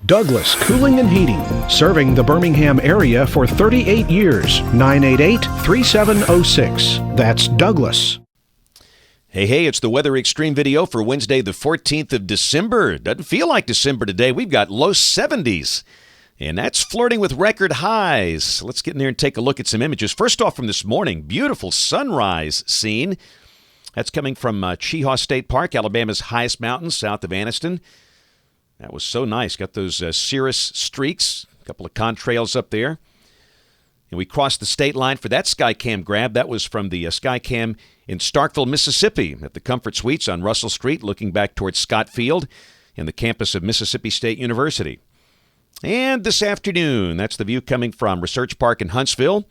Douglas Cooling and Heating, serving the Birmingham area for 38 years. 988-3706. That's Douglas. Hey, it's the Weather Xtreme video for Wednesday, the 14th of December. Doesn't feel like December today. We've got low 70s, and that's flirting with record highs. Let's get in there and take a look at some images. First off, from this morning, beautiful sunrise scene. That's coming from Chehaw State Park, Alabama's highest mountain, south of Anniston. That was so nice. Got those cirrus streaks, a couple of contrails up there. And we crossed the state line for that Skycam grab. That was from the Skycam in Starkville, Mississippi, at the Comfort Suites on Russell Street, looking back towards Scott Field and the campus of Mississippi State University. And this afternoon, that's the view coming from Research Park in Huntsville.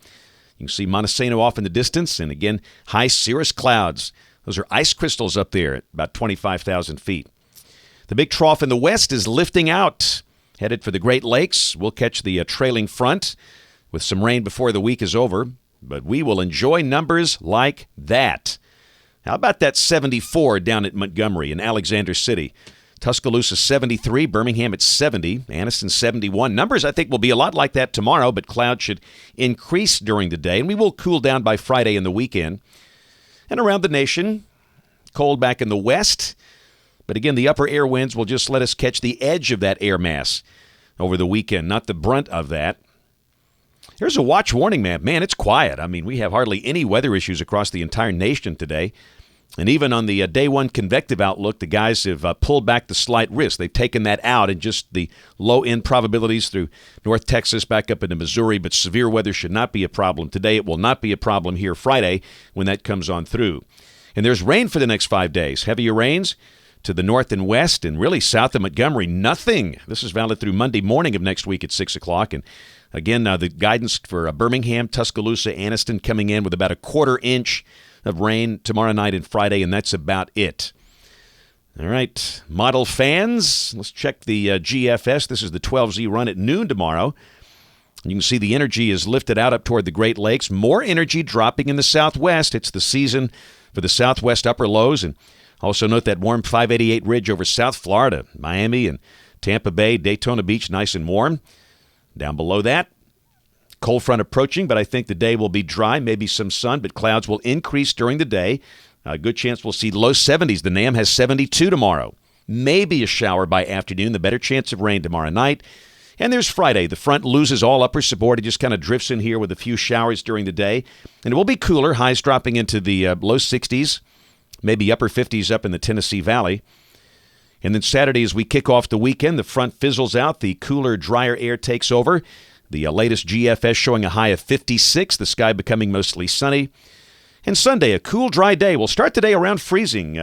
You can see Montesano off in the distance, and again, high cirrus clouds. Those are ice crystals up there at about 25,000 feet. The big trough in the west is lifting out, headed for the Great Lakes. We'll catch the trailing front with some rain before the week is over, but we will enjoy numbers like that. How about that 74 down at Montgomery in Alexander City? Tuscaloosa 73, Birmingham at 70, Anniston 71. Numbers I think will be a lot like that tomorrow, but clouds should increase during the day, and we will cool down by Friday and the weekend. And around the nation, cold back in the west, but again, the upper air winds will just let us catch the edge of that air mass over the weekend, not the brunt of that. Here's a watch warning map. Man, it's quiet. I mean, we have hardly any weather issues across the entire nation today. And even on the day one convective outlook, the guys have pulled back the slight risk. They've taken that out and just the low-end probabilities through North Texas back up into Missouri. But severe weather should not be a problem today. It will not be a problem here Friday when that comes on through. And there's rain for the next 5 days. Heavier rains to the north and west and really south of Montgomery. Nothing. This is valid through Monday morning of next week at 6 o'clock. And again, the guidance for Birmingham, Tuscaloosa, Anniston coming in with about a quarter inch of rain tomorrow night and Friday, and that's about it. All right, model fans, let's check the GFS. This is the 12Z run at noon tomorrow. You can see the energy is lifted out up toward the Great Lakes. More energy dropping in the southwest. It's the season for the southwest upper lows. And also note that warm 588 ridge over South Florida, Miami and Tampa Bay, Daytona Beach, nice and warm. Down below that, cold front approaching, but I think the day will be dry, maybe some sun, but clouds will increase during the day. A good chance we'll see low 70s. The NAM has 72 tomorrow. Maybe a shower by afternoon, the better chance of rain tomorrow night. And there's Friday. The front loses all upper support. It just kind of drifts in here with a few showers during the day. And it will be cooler, highs dropping into the low 60s, maybe upper 50s up in the Tennessee Valley. And then Saturday, as we kick off the weekend, the front fizzles out. The cooler, drier air takes over. The latest GFS showing a high of 56, the sky becoming mostly sunny. And Sunday, a cool, dry day. We'll start the day around freezing.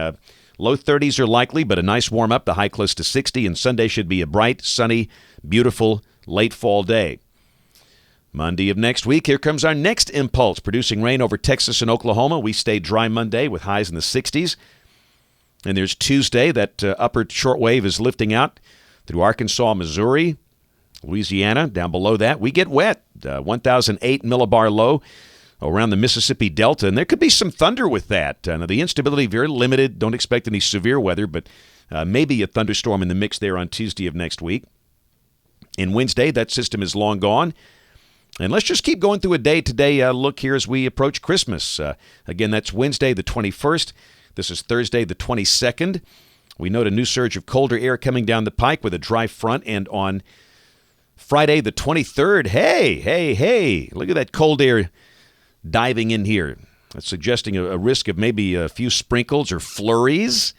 Low 30s are likely, but a nice warm up, the high close to 60. And Sunday should be a bright, sunny, beautiful, late fall day. Monday of next week, here comes our next impulse, producing rain over Texas and Oklahoma. We stay dry Monday with highs in the 60s. And there's Tuesday, that upper shortwave is lifting out through Arkansas, Missouri, Louisiana. Down below that, we get wet. 1,008 millibar low around the Mississippi Delta, and there could be some thunder with that. The instability very limited. Don't expect any severe weather, but maybe a thunderstorm in the mix there on Tuesday of next week. And Wednesday, that system is long gone. And let's just keep going through a day-to-day look here as we approach Christmas. Again, that's Wednesday the 21st. This is Thursday the 22nd. We note a new surge of colder air coming down the pike with a dry front, and on Friday the 23rd, hey, look at that cold air diving in here. That's suggesting a risk of maybe a few sprinkles or flurries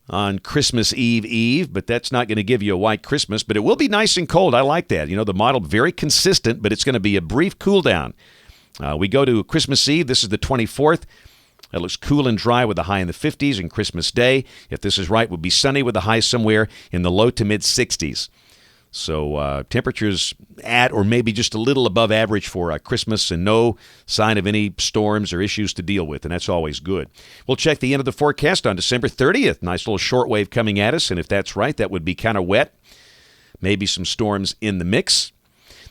on Christmas Eve, but that's not going to give you a white Christmas, but it will be nice and cold. I like that. You know, the model very consistent, but it's going to be a brief cool down. We go to Christmas Eve. This is the 24th. It looks cool and dry with a high in the 50s, and Christmas Day, if this is right, would be sunny with a high somewhere in the low to mid 60s. So temperatures at or maybe just a little above average for Christmas, and no sign of any storms or issues to deal with, and that's always good. We'll check the end of the forecast on December 30th. Nice little shortwave coming at us, and if that's right, that would be kind of wet. Maybe some storms in the mix.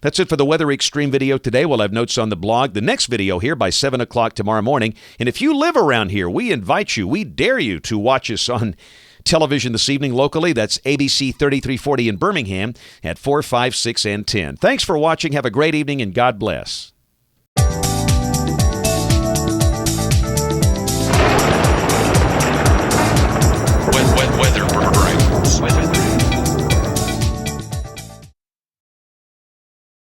That's it for the Weather Xtreme video today. We'll have notes on the blog. The next video here by 7 o'clock tomorrow morning. And if you live around here, we invite you, we dare you to watch us on Television this evening locally, that's ABC 3340 in Birmingham at 4, 5, 6, and 10. Thanks for watching. Have a great evening, and God bless. Weather.